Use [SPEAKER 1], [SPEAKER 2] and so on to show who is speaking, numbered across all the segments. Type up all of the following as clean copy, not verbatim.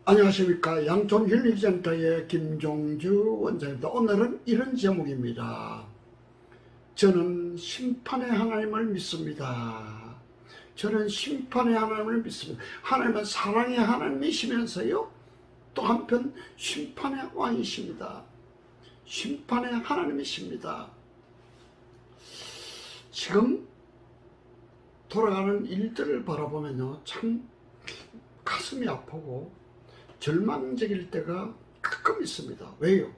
[SPEAKER 1] 안녕하십니까. 양촌힐링센터의 김종주 원장입니다. 오늘은 이런 제목입니다. 저는 심판의 하나님을 믿습니다. 저는 심판의 하나님을 믿습니다. 하나님은 사랑의 하나님이시면서요, 또 한편 심판의 왕이십니다. 심판의 하나님이십니다. 지금 돌아가는 일들을 바라보면요, 참 가슴이 아프고 절망적일 때가 가끔 있습니다. 왜요?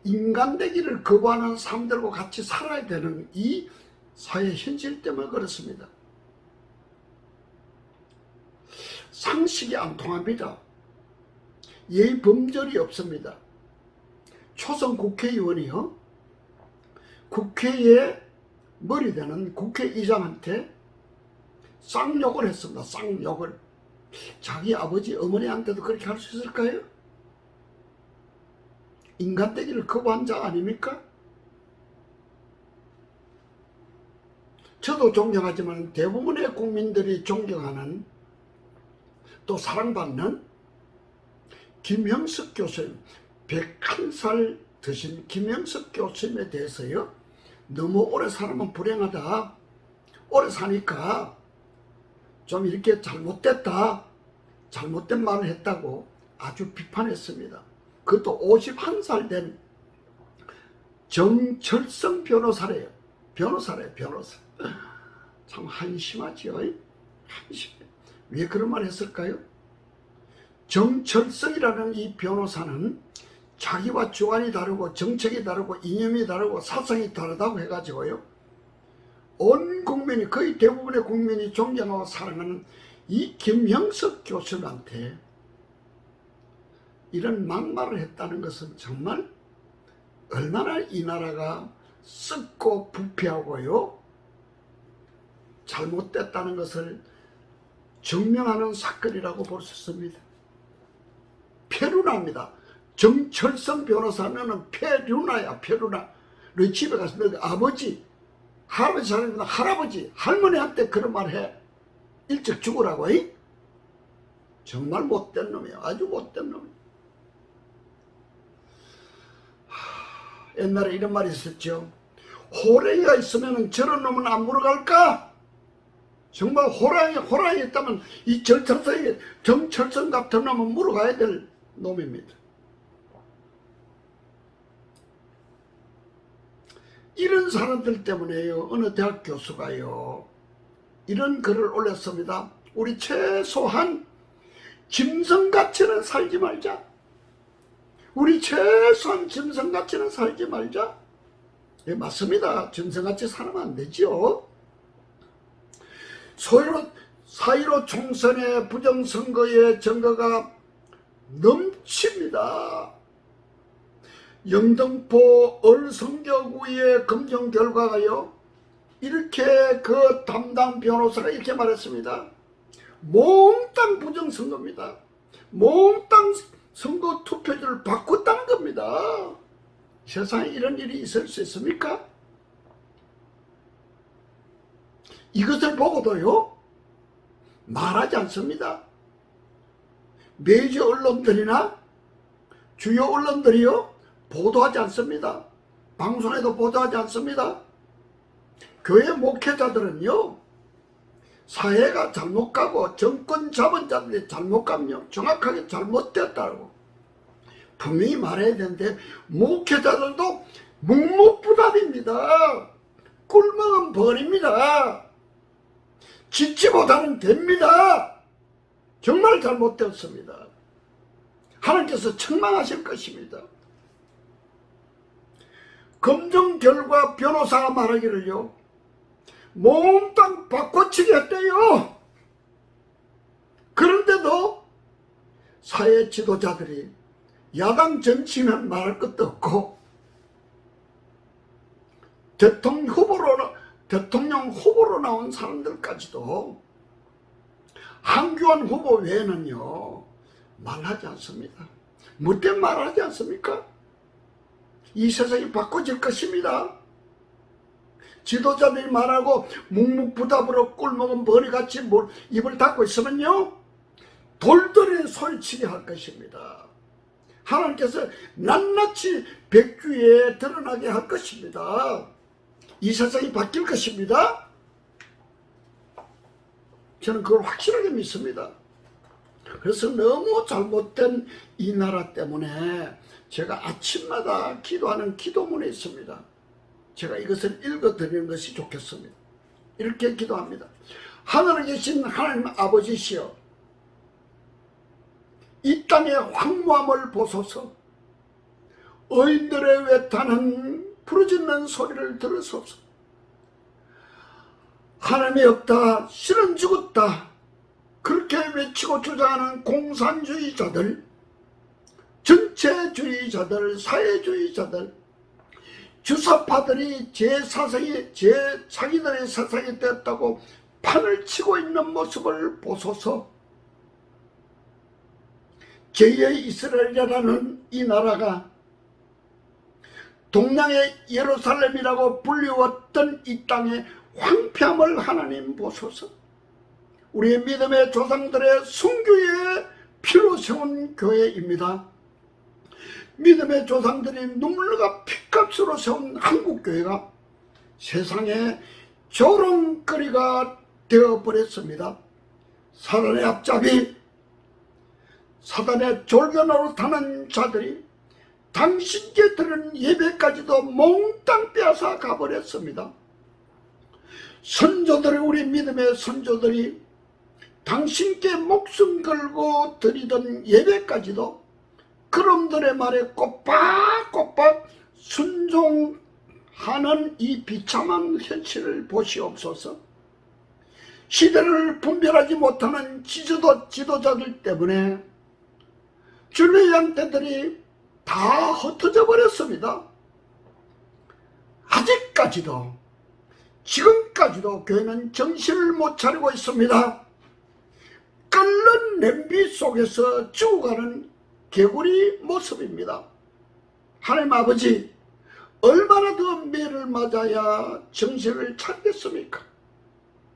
[SPEAKER 1] 인간 되기를 거부하는 사람들과 같이 살아야 되는 이 사회 현실 때문에 그렇습니다. 상식이 안 통합니다. 예의 범절이 없습니다. 초선 국회의원이요, 국회에 머리 되는 국회의장한테 쌍욕을 했습니다. 쌍욕을. 자기 아버지 어머니한테도 그렇게 할 수 있을까요? 인간 되기를 거부한 자 아닙니까? 저도 존경하지만 대부분의 국민들이 존경하는, 또 사랑받는 김형석 교수님, 101살 드신 김형석 교수님에 대해서요, 너무 오래 살면 불행하다, 오래 사니까 좀 이렇게 잘못됐다, 잘못된 말을 했다고 아주 비판했습니다. 그것도 51살 된 정철성 변호사래요. 변호사. 참 한심하죠. 한심해. 왜 그런 말 했을까요? 정철성이라는 이 변호사는 자기와 주관이 다르고 정책이 다르고 이념이 다르고 사상이 다르다고 해가지고요, 온 국민이, 거의 대부분의 국민이 존경하고 사랑하는 이 김형석 교수한테 이런 막말을 했다는 것은 정말 얼마나 이 나라가 썩고 부패하고요, 잘못됐다는 것을 증명하는 사건이라고 볼 수 있습니다. 폐륜아입니다. 정철성 변호사는 폐륜아야. 폐륜아. 너 집에 가서 너 아버지, 할아버지 사람이나 할아버지, 할머니한테 그런 말 해. 일찍 죽으라고. 정말 못된 놈이야. 아주 못된 놈이야. 옛날에 이런 말이 있었죠. 호랑이가 있으면 저런 놈은 안 물어갈까? 정말 호랑이 있다면 이 정철성 같은 놈은 물어가야 될 놈입니다. 이런 사람들 때문에요, 어느 대학 교수가요, 이런 글을 올렸습니다. 우리 최소한 짐승같이는 살지 말자. 우리 최소한 짐승같이는 살지 말자. 예, 맞습니다. 짐승같이 살면 안 되죠. 4.15 총선의 부정선거의 증거가 넘칩니다. 영등포 을성교구의 검정 결과가요, 이렇게 그 담당 변호사가 이렇게 말했습니다. 몽땅 부정선거입니다. 몽땅 선거 투표지를 바꿨다는 겁니다. 세상에 이런 일이 있을 수 있습니까? 이것을 보고도요, 말하지 않습니다. 메이저 언론들이나 주요 언론들이요, 보도하지 않습니다. 방송에도 보도하지 않습니다. 교회 목회자들은요, 사회가 잘못 가고 정권 잡은 자들이 잘못 가면 정확하게 잘못됐다고 분명히 말해야 되는데, 목회자들도 묵묵부답입니다. 꿀먹은 벌입니다. 짓지 못하면 됩니다. 정말 잘못되었습니다. 하나님께서 책망하실 것입니다. 검증 결과 변호사가 말하기를요, 몽땅 바꿔치기 했대요. 그런데도 사회 지도자들이, 야당 정치면 말할 것도 없고, 대통령 후보로 나온 사람들까지도 한교안 후보 외에는요, 말하지 않습니다. 뭐 때문에 말하지 않습니까? 이 세상이 바꿔질 것입니다. 지도자들이 말하고 묵묵부답으로 꿀먹은 머리같이 입을 닫고 있으면요, 돌들이 소리치게 할 것입니다. 하나님께서 낱낱이 백주에 드러나게 할 것입니다. 이 세상이 바뀔 것입니다. 저는 그걸 확실하게 믿습니다. 그래서 너무 잘못된 이 나라 때문에 제가 아침마다 기도하는 기도문이 있습니다. 제가 이것을 읽어드리는 것이 좋겠습니다. 이렇게 기도합니다. 하늘에 계신 하나님 아버지시여, 이 땅의 황무함을 보소서. 의인들의 외타는 부르짖는 소리를 들으소서. 하나님이 없다, 신은 죽었다, 그렇게 외치고 주장하는 공산주의자들, 전체주의자들, 사회주의자들, 주사파들이 자기들의 세상이 되었다고 판을 치고 있는 모습을 보소서. 제2의 이스라엘이라는 이 나라가 동양의 예루살렘이라고 불리웠던 이 땅의 황폐함을 하나님 보소서. 우리의 믿음의 조상들의 순교의 피로 세운 교회입니다. 믿음의 조상들이 눈물과 피값으로 세운 한국교회가 세상의 조롱거리가 되어버렸습니다. 사단의 앞잡이, 사단의 졸견으로 타는 자들이 당신께 드리는 예배까지도 몽땅 빼앗아 가버렸습니다. 선조들이, 우리 믿음의 선조들이 당신께 목숨 걸고 드리던 예배까지도 그놈들의 말에 꼬박꼬박 순종하는 이 비참한 현실을 보시옵소서. 시대를 분별하지 못하는 지도자들 때문에 주님의 양떼들이 다 흩어져 버렸습니다. 아직까지도, 지금까지도 교회는 정신을 못 차리고 있습니다. 끓는 냄비 속에서 죽어가는 개구리 모습입니다. 하나님 아버지, 얼마나 더 매를 맞아야 정신을 차리겠습니까?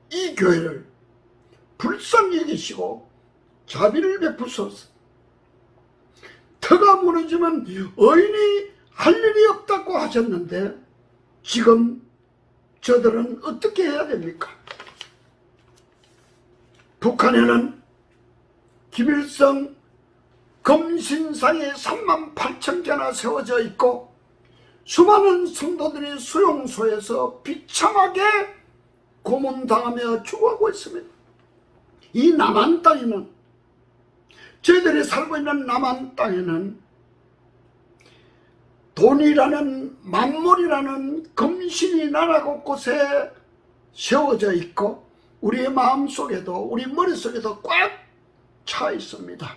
[SPEAKER 1] 이 교회를 불쌍히 여기시고 자비를 베푸소서. 터가 무너지면 의인이 할 일이 없다고 하셨는데 지금 저들은 어떻게 해야 됩니까? 북한에는 김일성 검신상이 38,000개나 세워져 있고 수많은 성도들이 수용소에서 비참하게 고문당하며 죽어가고 있습니다. 이 남한 땅에는, 저희들이 살고 있는 남한 땅에는 돈이라는, 만물이라는 검신이 나라 곳곳에 세워져 있고 우리의 마음속에도, 우리 머릿속에도 꽉 차 있습니다.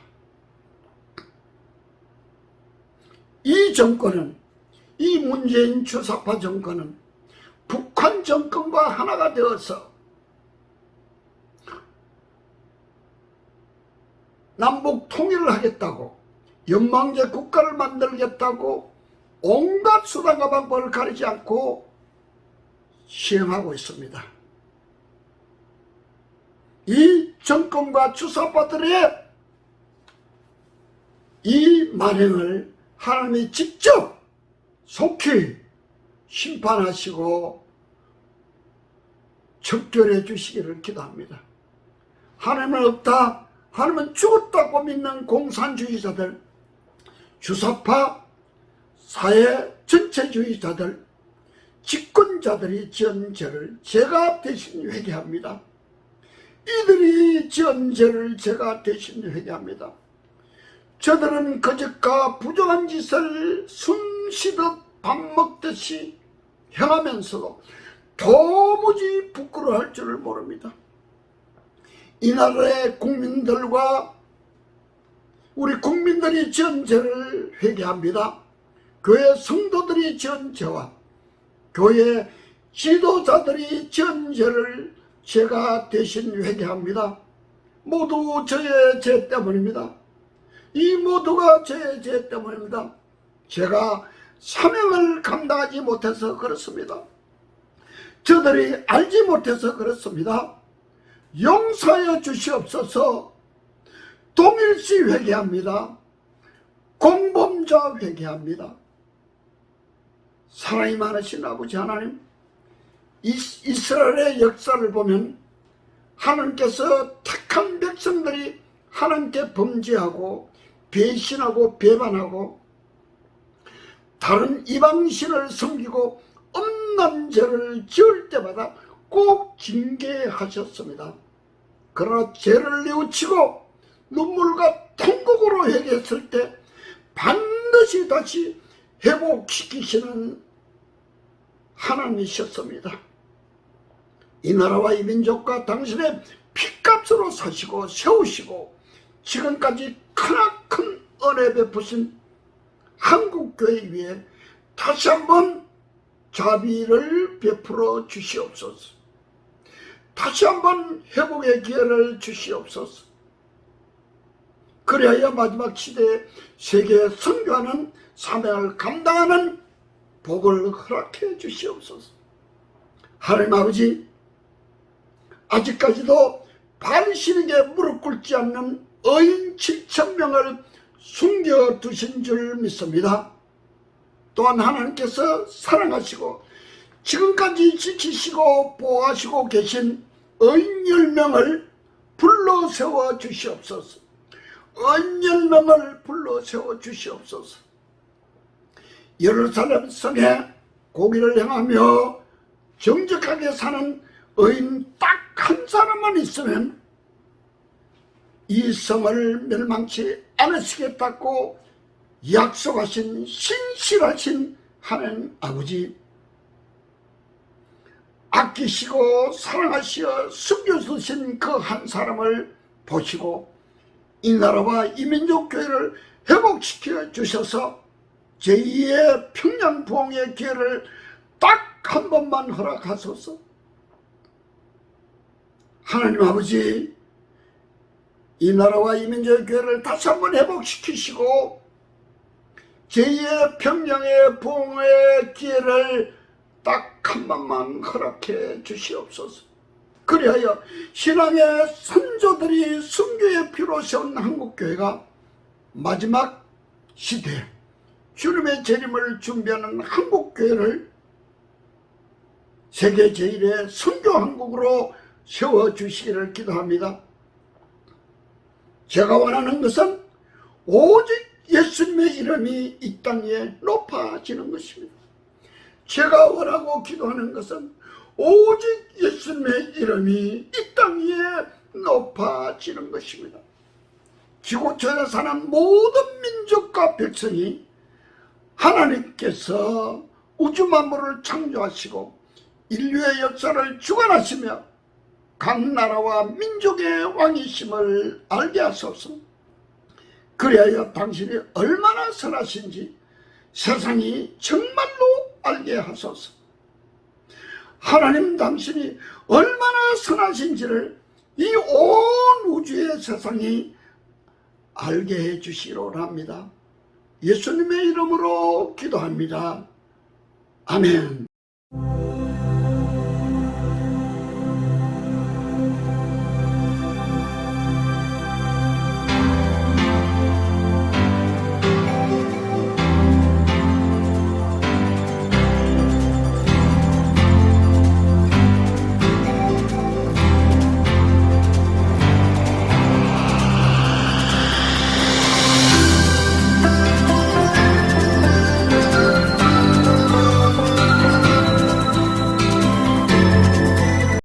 [SPEAKER 1] 이 정권은, 이 문재인 주사파 정권은 북한 정권과 하나가 되어서 남북 통일을 하겠다고, 연방제 국가를 만들겠다고 온갖 수단과 방법을 가리지 않고 시행하고 있습니다. 이 정권과 주사파들의 이 만행을 하나님이 직접 속히 심판하시고 척결해 주시기를 기도합니다. 하나님은 없다, 하나님은 죽었다고 믿는 공산주의자들, 주사파, 사회 전체주의자들, 집권자들이 지은 죄를 제가 대신 회개합니다. 이들이 지은 죄를 제가 대신 회개합니다. 저들은 거짓과 부정한 짓을 숨쉬듯 밥 먹듯이 행하면서도 도무지 부끄러워할 줄을 모릅니다. 이 나라의 국민들과 우리 국민들이 지은 죄를 회개합니다. 교회 성도들이 지은 죄와 교회 지도자들이 지은 죄를 제가 대신 회개합니다. 모두 저의 죄 때문입니다. 이 모두가 저의 죄 때문입니다. 제가 사명을 감당하지 못해서 그렇습니다. 저들이 알지 못해서 그렇습니다. 용서하여 주시옵소서. 동일시 회개합니다. 공범자 회개합니다. 사랑이 많으신 아버지 하나님, 이스라엘의 역사를 보면 하나님께서 택한 백성들이 하나님께 범죄하고 배신하고 배반하고 다른 이방신을 섬기고 엄난 죄를 지을 때마다 꼭 징계하셨습니다. 그러나 죄를 뉘우치고 눈물과 통곡으로 회개했을 때 반드시 다시 회복시키시는 하나님이셨습니다. 이 나라와 이 민족과 당신의 피값으로 사시고 세우시고 지금까지 크나큰 은혜 베푸신 한국교회 위에 다시 한번 자비를 베풀어 주시옵소서. 다시 한번 회복의 기회를 주시옵소서. 그리하여 마지막 시대에 세계에 선교하는 사명을 감당하는 복을 허락해 주시옵소서. 하나님 아버지, 아직까지도 바리새인에게 무릎 꿇지 않는 의인 7,000명을 숨겨두신 줄 믿습니다. 또한 하나님께서 사랑하시고 지금까지 지키시고 보호하시고 계신 의인 10명을 불러 세워 주시옵소서. 의인 10명을 불러 세워 주시옵소서. 예루살렘 성에 고기를 행하며 정직하게 사는 의인 딱 한 사람만 있으면 이 성을 멸망치 않으시겠다고 약속하신 신실하신 하나님 아버지, 아끼시고 사랑하시어 숨겨두신 그 한 사람을 보시고 이 나라와 이 민족 교회를 회복시켜 주셔서 제2의 평양 부흥의 기회를 딱 한 번만 허락하소서. 하나님 아버지, 이 나라와 이 민족의 교회를 다시 한번 회복시키시고 제2의 평양의 부흥의 기회를 딱 한 번만 허락해 주시옵소서. 그리하여 신앙의 선조들이 순교의 피로 세운 한국교회가 마지막 시대에 주님의 재림을 준비하는 한국교회를 세계 제1의 선교한국으로 세워주시기를 기도합니다. 제가 원하는 것은 오직 예수님의 이름이 이 땅에 높아지는 것입니다. 제가 원하고 기도하는 것은 오직 예수님의 이름이 이 땅에 높아지는 것입니다. 지구촌에 사는 모든 민족과 백성이 하나님께서 우주 만물을 창조하시고 인류의 역사를 주관하시며 각 나라와 민족의 왕이심을 알게 하소서. 그리하여 당신이 얼마나 선하신지 세상이 정말로 알게 하소서. 하나님, 당신이 얼마나 선하신지를 이 온 우주의 세상이 알게 해 주시기를 합니다. 예수님의 이름으로 기도합니다. 아멘.